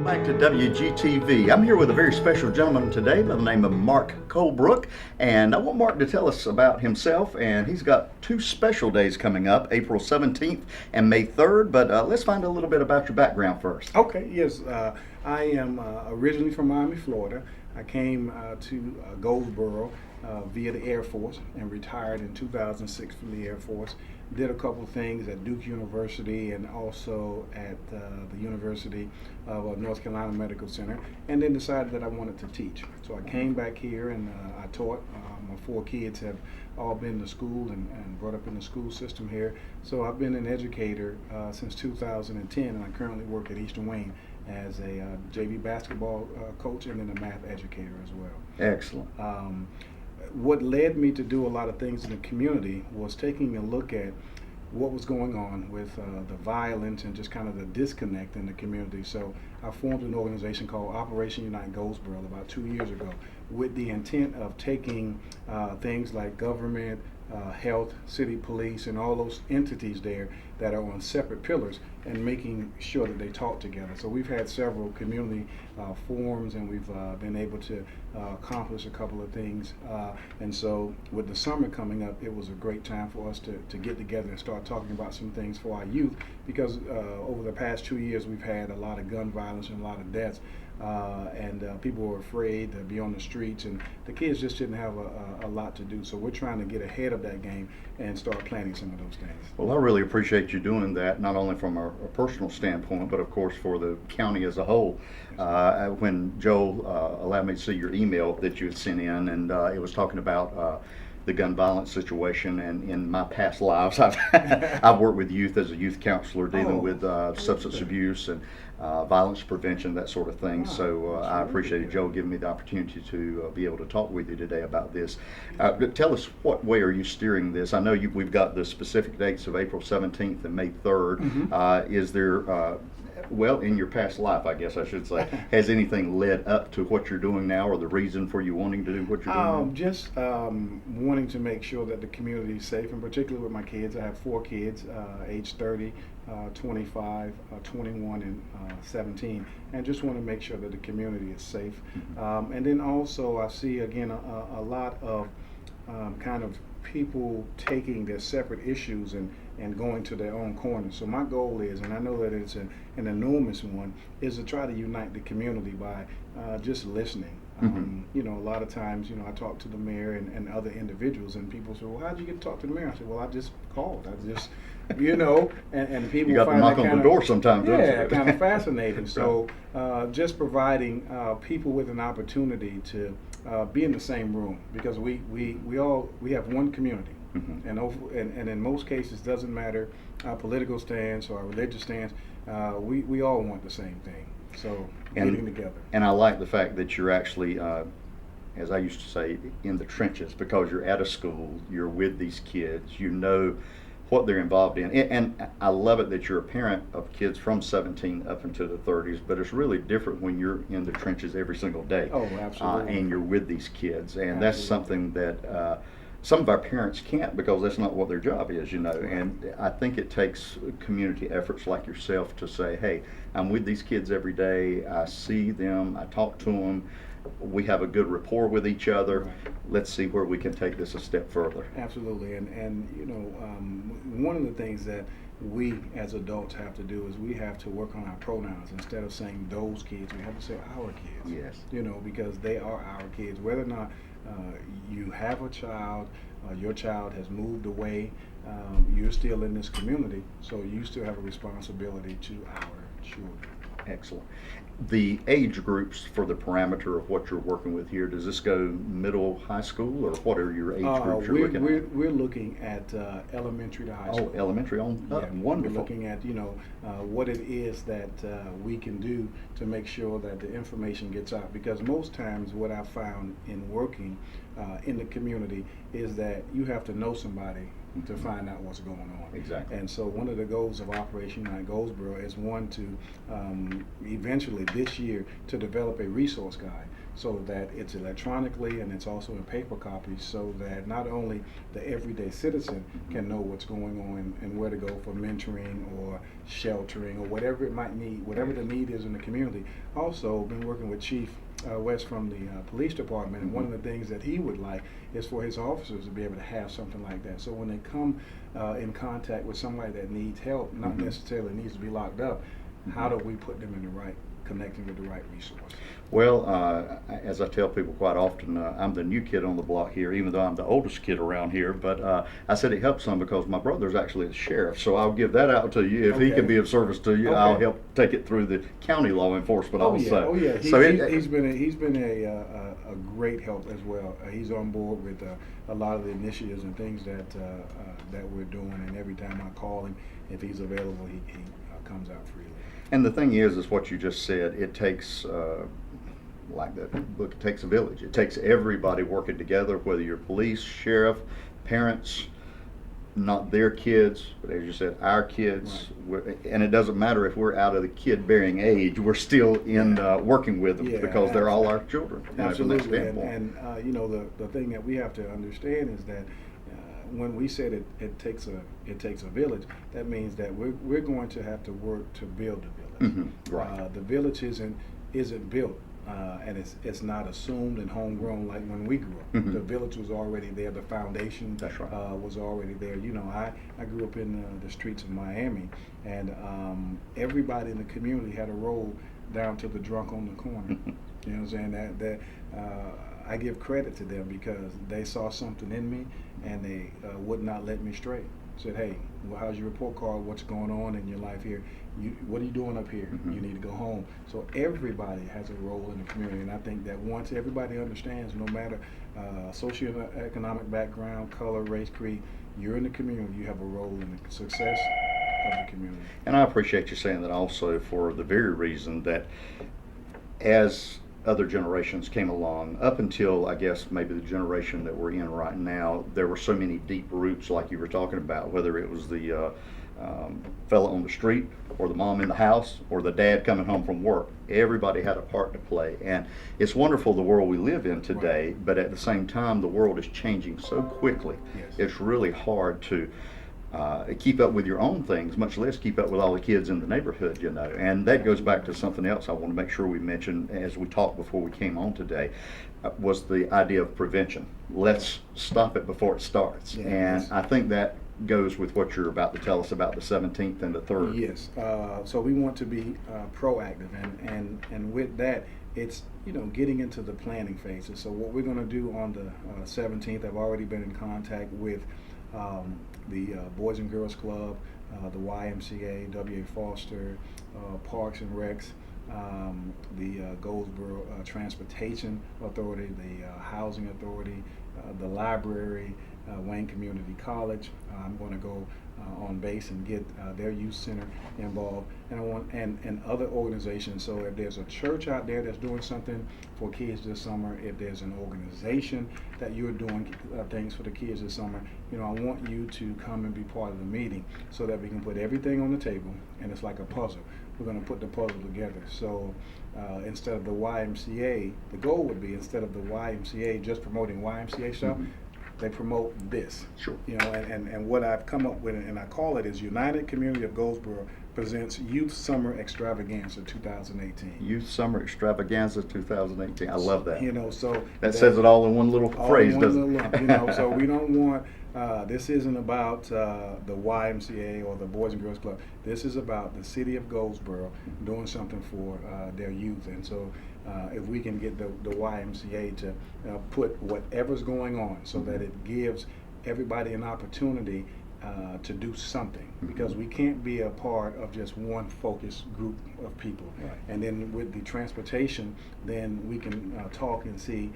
Back to WGTV. I'm here with a very special gentleman today by the name of Mark Colebrook, and I want Mark to tell us about himself. And he's got two special days coming up, April 17th and May 3rd. But let's find a little bit about your background first. Okay, yes. I am originally from Miami, Florida. I came to Goldsboro via the Air Force and retired in 2006 from the Air Force. Did a couple of things at Duke University and also at the University of North Carolina Medical Center, and then decided that I wanted to teach. So I came back here and I taught. My four kids have all been to school and brought up in the school system here. So I've been an educator since 2010, and I currently work at Eastern Wayne as a JV basketball coach and then a math educator as well. Excellent. What led me to do a lot of things in the community was taking a look at what was going on with the violence and just kind of the disconnect in the community. So I formed an organization called Operation Unite Goldsboro about 2 years ago with the intent of taking things like government, health, city police, and all those entities there that are on separate pillars and making sure that they talk together. So we've had several community forums, and we've been able to accomplish a couple of things. And so with the summer coming up, it was a great time for us to get together and start talking about some things for our youth, because over the past 2 years we've had a lot of gun violence and a lot of deaths. And people were afraid to be on the streets, and the kids just didn't have a lot to do. So we're trying to get ahead of that game and start planning some of those things. Well, I really appreciate you doing that, not only from a personal standpoint, but of course for the county as a whole. When Joe allowed me to see your email that you had sent in, and it was talking about the gun violence situation, and in my past lives I've worked with youth as a youth counselor dealing with substance abuse and violence prevention, that sort of thing. So I appreciated Joe giving me the opportunity to be able to talk with you today about this. Tell us, what way are you steering this? I know we've got the specific dates of April 17th and May 3rd. Is there well, in your past life, I guess I should say, has anything led up to what you're doing now, or the reason for you wanting to do what you're doing now? Just wanting to make sure that the community is safe, and particularly with my kids. I have four kids, age 30, 25, 21, and 17, and just want to make sure that the community is safe. And then also I see, again, a lot of kind of people taking their separate issues and going to their own corner. So my goal is, and I know that it's an enormous one, is to try to unite the community by just listening. You know, a lot of times, you know, I talk to the mayor and other individuals, and people say, well, how'd you get to talk to the mayor? I said, well, I just called. I just, you know, and people you got find to knock that on the door sometimes, don't yeah, you? kind of fascinating. So just providing people with an opportunity to be in the same room, because we have one community. And in most cases, doesn't matter our political stance or our religious stance, we all want the same thing. So getting together. And I like the fact that you're actually, as I used to say, in the trenches, because you're at a school, you're with these kids, you know what they're involved in. And I love it that you're a parent of kids from 17 up into the 30s, but it's really different when you're in the trenches every single day. Oh, absolutely. And you're with these kids. And that's something that some of our parents can't, because that's not what their job is, you know. And I think it takes community efforts like yourself to say, hey, I'm with these kids every day, I see them, I talk to them, we have a good rapport with each other. Let's see where we can take this a step further. Absolutely. And you know, one of the things that we as adults have to do is we have to work on our pronouns. Instead of saying those kids, we have to say our kids. Yes. You know, because they are our kids. Whether or not you have a child, your child has moved away, you're still in this community, so you still have a responsibility to our children. Excellent. The age groups for the parameter of what you're working with here, does this go middle, high school, or what are your age groups you're looking at? We're looking at elementary to high school. Oh, elementary on up. Yeah, Wonderful. We're looking at, you know, what it is that we can do to make sure that the information gets out. Because most times what I found in working in the community is that you have to know somebody to find out what's going on. Exactly. And so one of the goals of Operation Unite Goldsboro is, one, to eventually this year to develop a resource guide so that it's electronically and it's also in paper copies, so that not only the everyday citizen can know what's going on and where to go for mentoring or sheltering or whatever it might need, whatever the need is in the community. Also, been working with Chief West from the police department, and one of the things that he would like is for his officers to be able to have something like that. So when they come in contact with somebody that needs help, not necessarily needs to be locked up, how do we put them in the right, connecting with the right resource? Well, as I tell people quite often, I'm the new kid on the block here, even though I'm the oldest kid around here. But I said it helps some because my brother's actually the sheriff, so I'll give that out to you. If he can be of service to you, I'll help take it through the county law enforcement also. Oh yeah, So he's been a great help as well. He's on board with a lot of the initiatives and things that we're doing. And every time I call him, if he's available, he comes out freely. And the thing is what you just said. It takes, like the book, it takes a village. It takes everybody working together, whether you're police, sheriff, parents, not their kids, but as you said, our kids. Right. And it doesn't matter if we're out of the kid-bearing age, we're still in working with them because they're all our children. Absolutely. And you know, the thing that we have to understand is that when we said it takes a village, that means that we're going to have to work to build a village. Right. The village isn't built, and it's not assumed and homegrown like when we grew up. The village was already there. The foundation That's right. Was already there. You know, I grew up in the streets of Miami, and everybody in the community had a role, down to the drunk on the corner. You know what I'm saying? That I give credit to them because they saw something in me, and they would not let me stray. Said, hey, well, how's your report card? What's going on in your life here? What are you doing up here? You need to go home. So everybody has a role in the community, and I think that once everybody understands, no matter socioeconomic background, color, race, creed, you're in the community, you have a role in the success of the community. And I appreciate you saying that also for the very reason that as other generations came along, up until I guess maybe the generation that we're in right now, there were so many deep roots like you were talking about, whether it was the fella on the street or the mom in the house or the dad coming home from work. Everybody had a part to play, and it's wonderful the world we live in today, but at the same time the world is changing so quickly. It's really hard to keep up with your own things, much less keep up with all the kids in the neighborhood, you know. And that goes back to something else I want to make sure we mention as we talked before we came on today, was the idea of prevention. Let's stop it before it starts. And I think that goes with what you're about to tell us about the 17th and the 3rd. Yes. So we want to be proactive, and with that, it's, you know, getting into the planning phases. So what we're going to do on the 17th, I've already been in contact with the Boys and Girls Club, the YMCA, W.A. Foster, Parks and Recs, the Goldsboro Transportation Authority, the Housing Authority, the library, Wayne Community College. I'm going to go on base and get their youth center involved, and I want and other organizations. So if there's a church out there that's doing something for kids this summer, if there's an organization that you're doing things for the kids this summer, you know, I want you to come and be part of the meeting so that we can put everything on the table, and it's like a puzzle. We're going to put the puzzle together. So instead of the YMCA, the goal would be, instead of the YMCA just promoting YMCA stuff, they promote this. Sure. You know, and what I've come up with, and I call it, is United Community of Goldsboro presents Youth Summer Extravaganza 2018. Youth Summer Extravaganza 2018. I love that. You know, so that says it all in one little phrase, doesn't it? You know, so we don't want, this isn't about the YMCA or the Boys and Girls Club. This is about the city of Goldsboro doing something for their youth. And so if we can get the YMCA to put whatever's going on so that it gives everybody an opportunity to do something, because we can't be a part of just one focused group of people. Right. And then with the transportation, then we can talk and see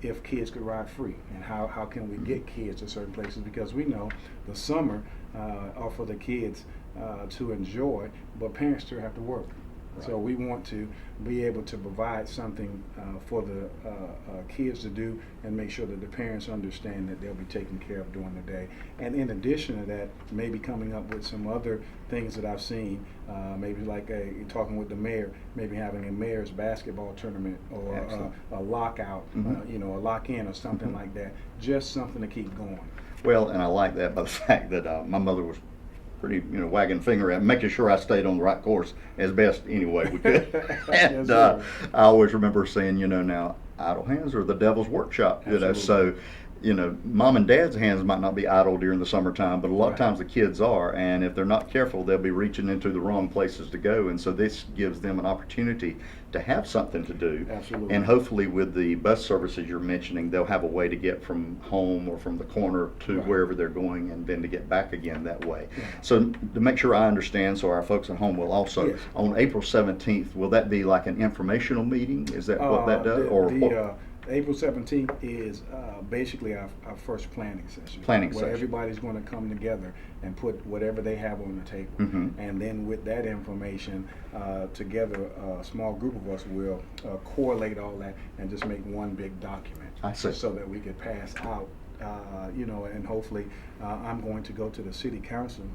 if kids could ride free, and how can we get kids to certain places, because we know the summer are for the kids to enjoy, but parents still have to work. So we want to be able to provide something for the kids to do, and make sure that the parents understand that they'll be taken care of during the day. And in addition to that, maybe coming up with some other things that I've seen, maybe like talking with the mayor, maybe having a mayor's basketball tournament, or a lockout, a lock-in or something like that. Just something to keep going. Well, and I like that by the fact that my mother was pretty, wagging finger at me, making sure I stayed on the right course as best any way we could. And I always remember saying, now idle hands are the devil's workshop. So mom and dad's hands might not be idle during the summertime, but a lot of times the kids are, and if they're not careful, they'll be reaching into the wrong places to go. And so this gives them an opportunity to have something to do. Absolutely. And hopefully with the bus services you're mentioning, they'll have a way to get from home or from the corner to wherever they're going, and then to get back again that way. So to make sure I understand, so our folks at home will also, on April 17th, will that be like an informational meeting? Is that what that does? April 17th is basically our first planning session. Where everybody's going to come together and put whatever they have on the table. And then with that information, together, a small group of us will correlate all that and just make one big document. I see. So that we could pass out, and hopefully I'm going to go to the city council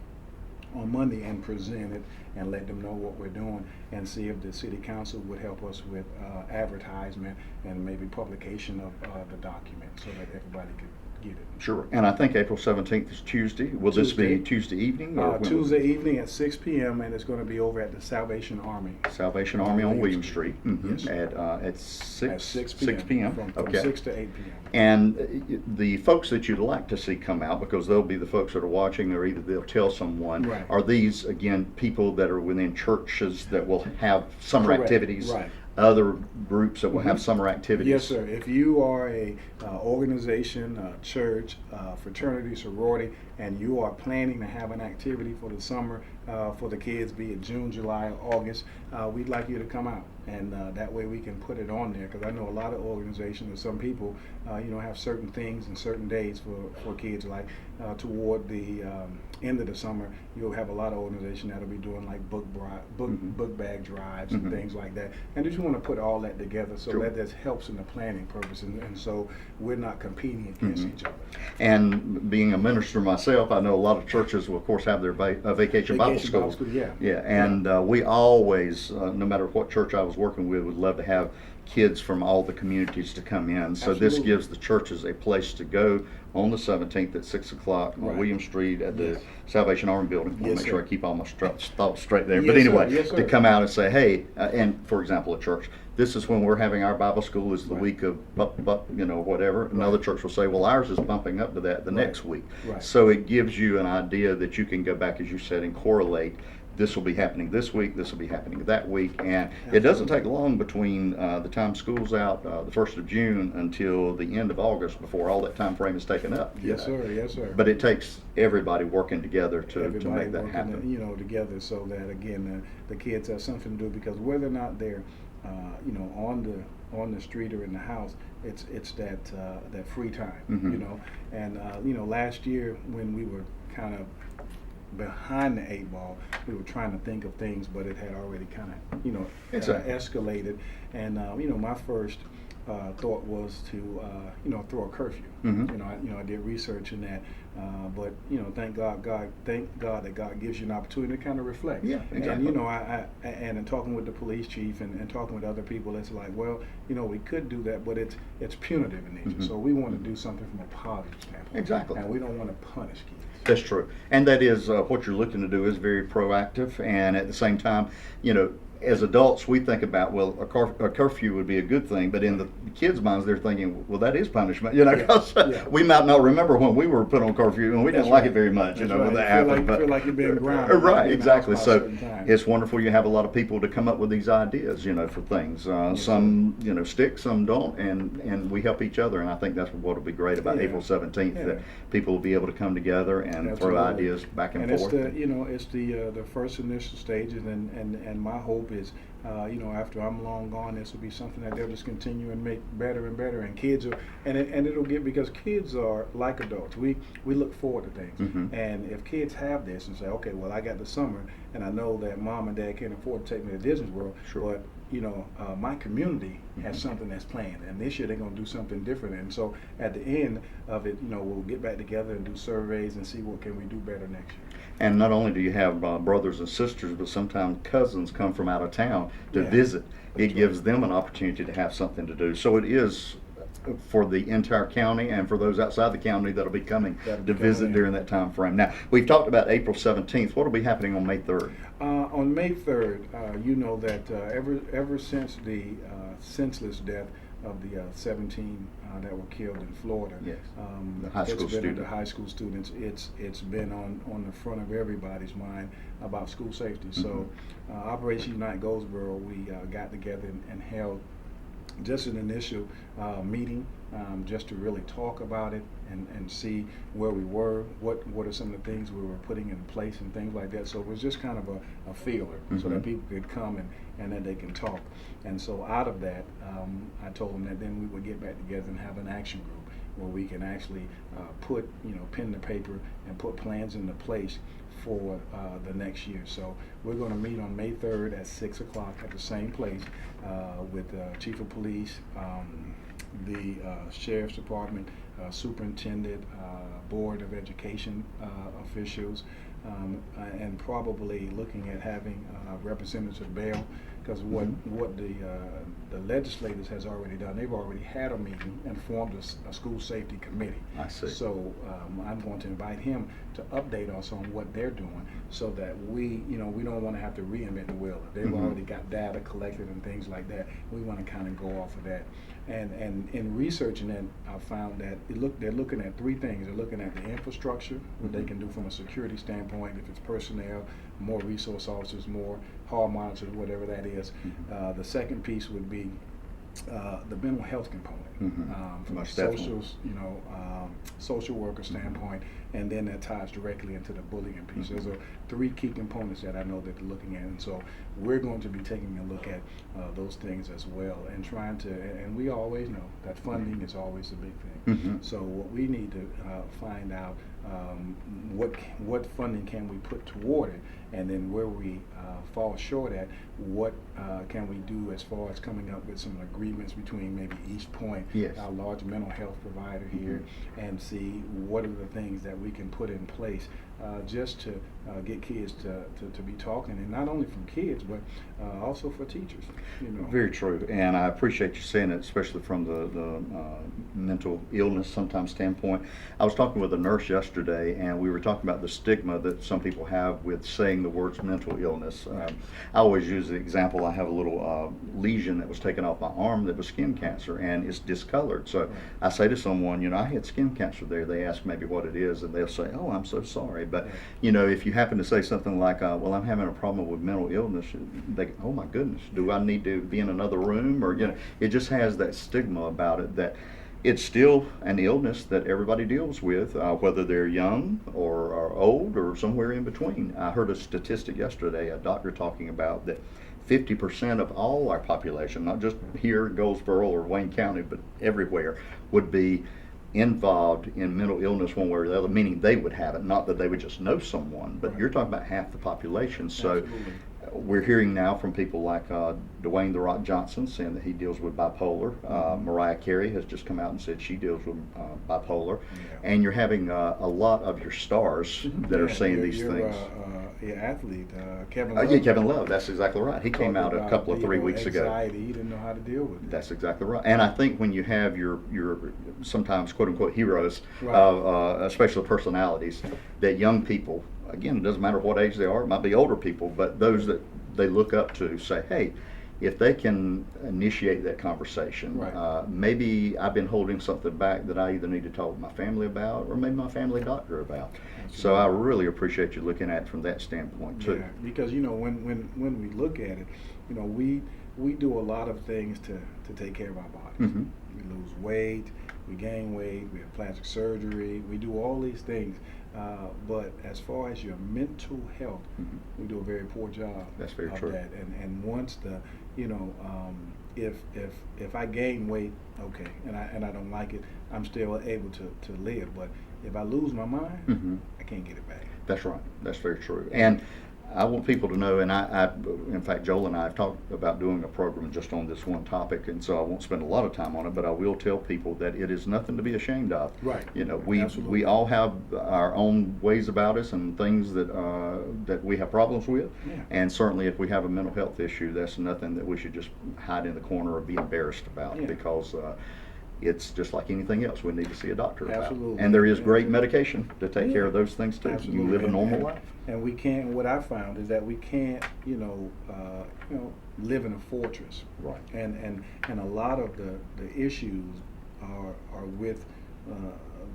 on Monday and present it and let them know what we're doing, and see if the city council would help us with advertisement and maybe publication of the document, so that everybody could get it. Sure. And I think April 17th is Tuesday. Will this be Tuesday evening? Or Tuesday evening at 6 p.m. and it's going to be over at the Salvation Army. Salvation Army on William Street. Yes. At 6 At 6 p.m. From 6 to 8 p.m. And the folks that you'd like to see come out, because they'll be the folks that are watching, or either they'll tell someone, are these, again, people that are within churches that will have summer activities? Other groups that will have summer activities? Yes, sir. If you are a organization, a church, fraternity, sorority, and you are planning to have an activity for the summer for the kids, be it June, July, or August, we'd like you to come out. And that way we can put it on there, because I know a lot of organizations, or some people, have certain things and certain days for kids. Like toward the end of the summer, you'll have a lot of organizations that'll be doing like book bag drives and things like that. And just want to put all that together, so that this helps in the planning purpose, and so we're not competing against each other. And being a minister myself, I know a lot of churches will, of course, have their vacation Bible schools. And we always, no matter what church I was working with, would love to have kids from all the communities to come in. So this gives the churches a place to go on the 17th at 6 o'clock on William Street at the Salvation Army building. I want to make sure I keep all my thoughts straight there. But anyway, to come out and say, hey, and for example, a church, this is when we're having our Bible school, is the week of whatever. Another church will say, well, ours is bumping up to that the next week. So it gives you an idea that you can go back, as you said, and correlate. This will be happening this week, this will be happening that week, and it doesn't take long between the time school's out, the 1st of June, until the end of August before all that time frame is taken up. Yes, sir. Yes, sir. But it takes everybody working together to make that happen. Together, so that again the kids have something to do, because whether or not they're on the street or in the house, it's that free time, And last year when we were kind of behind the 8 ball, we were trying to think of things, but it had already kind of escalated. And my first thought was to throw a curfew. I did research in that, but thank God that God gives you an opportunity to kind of reflect. And and in talking with the police chief and talking with other people, it's like, well, we could do that, but it's punitive in nature. So we want to do something from a positive standpoint. And we don't want to punish kids. That's true. And that is what you're looking to do is very proactive, and at the same time, as adults, we think about, well, a curfew would be a good thing, but in the kids' minds, they're thinking, well, that is punishment, because we might not remember when we were put on curfew, and we didn't like it very much, when that happened. Feel like you're being grounded. Right, exactly. So it's wonderful you have a lot of people to come up with these ideas, for things. Some, stick, some don't, and we help each other, and I think that's what will be great about April 17th, that people will be able to come together and throw ideas back and forth. And it's the first initial stages, and my hope hope is, after I'm long gone, this will be something that they'll just continue and make better and better. And kids are, and it'll get, because kids are like adults. We look forward to things. Mm-hmm. And if kids have this and say, okay, well, I got the summer, and I know that mom and dad can't afford to take me to Disney World, Sure. but my community has Mhm. something that's planned, and this year they're going to do something different. And so at the end of it, we'll get back together and do surveys and see what can we do better next year. And not only do you have brothers and sisters, but sometimes cousins come from out of town to Yeah, visit. It that's gives right. them an opportunity to have something to do. So it is for the entire county and for those outside the county that'll be coming That'll to be coming visit in. during that time frame. Now, we've talked about April 17th. What will be happening on May 3rd? On May 3rd, you know that ever since the senseless death of the 17 that were killed in Florida, Yes. The high it's school been student. the high school students. It's been on the front of everybody's mind about school safety. So Operation Unite Goldsboro, we got together and held just an initial meeting, just to really talk about it and see where we were, what are some of the things we were putting in place and things like that. So it was just kind of a feeler, so that people could come and that they can talk. And so out of that, I told them that then we would get back together and have an action group where we can actually put, pen to paper and put plans into place for the next year. So we're going to meet on May 3rd at 6 o'clock at the same place with Chief of Police, the Sheriff's Department, Superintendent, Board of Education officials, and probably looking at having representatives of bail, because what the legislators has already done, they've already had a meeting and formed a school safety committee. I see. So I'm going to invite him to update us on what they're doing, so that we don't want to have to reinvent the wheel. They've already got data collected and things like that. We want to kind of go off of that. And in researching that, I found that they're looking at three things. They're looking at the infrastructure, what they can do from a security standpoint, if it's personnel, more resource officers, more hall monitors, whatever that is. The second piece would be the mental health component, from a Most definitely. social worker standpoint, and then that ties directly into the bullying piece. Those are three key components that I know that they're looking at, and so we're going to be taking a look at those things as well, and trying to, and we always know that funding is always a big thing. So what we need to find out, what funding can we put toward it, and then where we fall short at, what can we do as far as coming up with some agreements between maybe East Point, Yes. our large mental health provider here, and see what are the things that we can put in place just to get kids to be talking, and not only from kids, but also for teachers. Very true, and I appreciate you saying it, especially from the mental illness sometimes standpoint. I was talking with a nurse yesterday, and we were talking about the stigma that some people have with saying the words mental illness. I always use the example, I have a little lesion that was taken off my arm that was skin cancer, and it's discolored. So I say to someone, I had skin cancer there. They ask maybe what it is, and they'll say, oh, I'm so sorry. But, if you happen to say something like, well, I'm having a problem with mental illness, they go, oh my goodness, do I need to be in another room? Or, it just has that stigma about it that it's still an illness that everybody deals with, whether they're young or old or somewhere in between. I heard a statistic yesterday, a doctor talking about that 50% of all our population, not just here in Goldsboro or Wayne County, but everywhere, would be involved in mental illness one way or the other, meaning they would have it, not that they would just know someone, but you're talking about half the population. So Absolutely. we're hearing now from people like Dwayne "The Rock" Johnson saying that he deals with bipolar. Mariah Carey has just come out and said she deals with bipolar. And you're having a lot of your stars that are saying these things. Your athlete, Kevin Love. Yeah, Kevin Love, that's exactly right. He came out a couple of 3 weeks ago. Anxiety, he didn't know how to deal with it. That's exactly right. And I think when you have your sometimes quote unquote heroes, especially personalities, that young people, again, it doesn't matter what age they are, it might be older people, but those that they look up to say, hey, if they can initiate that conversation, maybe I've been holding something back that I either need to talk with my family about or maybe my family doctor about. Absolutely. So I really appreciate you looking at it from that standpoint too. Yeah, because when we look at it, we do a lot of things to take care of our bodies. We lose weight, we gain weight, we have plastic surgery, we do all these things But as far as your mental health, we do a very poor job That's very of true. that. And once the, if I gain weight, okay, and I don't like it, I'm still able to live. But if I lose my mind, I can't get it back. That's right. That's very true. And I want people to know, and in fact, Joel and I have talked about doing a program just on this one topic, and so I won't spend a lot of time on it, but I will tell people that it is nothing to be ashamed of. Right. We Absolutely. all have our own ways about us and things that we have problems with, Yeah. and certainly if we have a mental health issue, that's nothing that we should just hide in the corner or be embarrassed about, Yeah. because it's just like anything else. We need to see a doctor about. Absolutely. And there is Yeah. great medication to take care of Yeah. those things too. Absolutely. You live a And- normal and- life. And we can't. What I found is that we can't, live in a fortress. Right. And a lot of the issues are with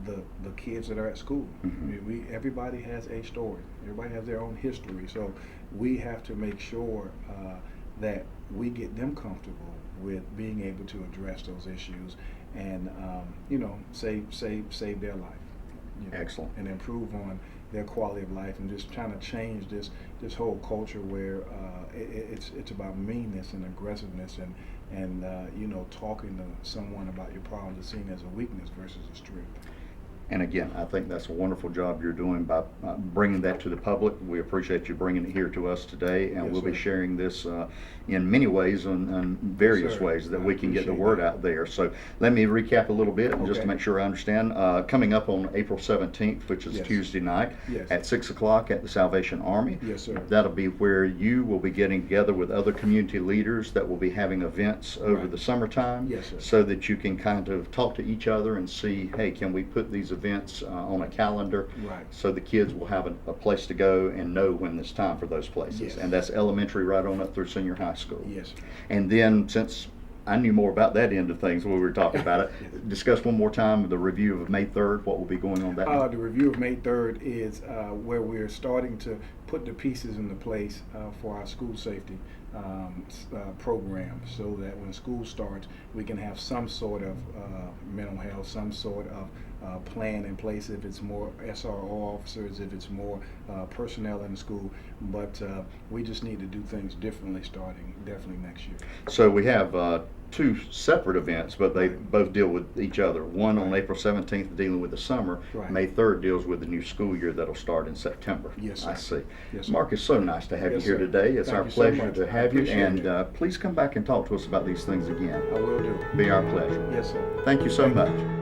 the kids that are at school. I mean, everybody has a story. Everybody has their own history. So we have to make sure that we get them comfortable with being able to address those issues and save their life. Excellent. And improve on their quality of life, and just trying to change this whole culture where it's about meanness and aggressiveness and talking to someone about your problems is seen as a weakness versus a strength. And again, I think that's a wonderful job you're doing by bringing that to the public. We appreciate you bringing it here to us today, and Yes, we'll be sir. sharing this in many ways and various Sir, ways that I we can get the appreciate word that. out there. So let me recap a little bit, and just to Okay. make sure I understand. Coming up on April 17th, which is Yes. Tuesday night, Yes. at 6 o'clock at the Salvation Army. Yes, sir. That'll be where you will be getting together with other community leaders that will be having events over Right. the summertime. Yes, sir. So that you can kind of talk to each other and see, hey, can we put these events on a calendar? Right. So the kids will have a place to go and know when it's time for those places. Yes. And that's elementary right on up through senior high school. Yes. And then, since I knew more about that end of things when we were talking about it, Yes. discuss one more time the review of May 3rd, what will be going on that night. The review of May 3rd is where we're starting to put the pieces into place for our school safety program, so that when school starts, we can have some sort of mental health, some sort of plan in place, if it's more SRO officers, if it's more personnel in the school. But we just need to do things differently starting definitely next year. So we have two separate events, but they both deal with each other. One on Right. April 17th dealing with the summer. Right. May 3rd deals with the new school year that'll start in September. Yes, sir. I see. Yes, sir. Mark, it's so nice to have Yes, you here sir. today. It's Thank our you so pleasure much. to I have you, appreciate and it. please come back and talk to us about these things again. I will do. Be our pleasure. Yes, sir. Thank you so Thank you. much.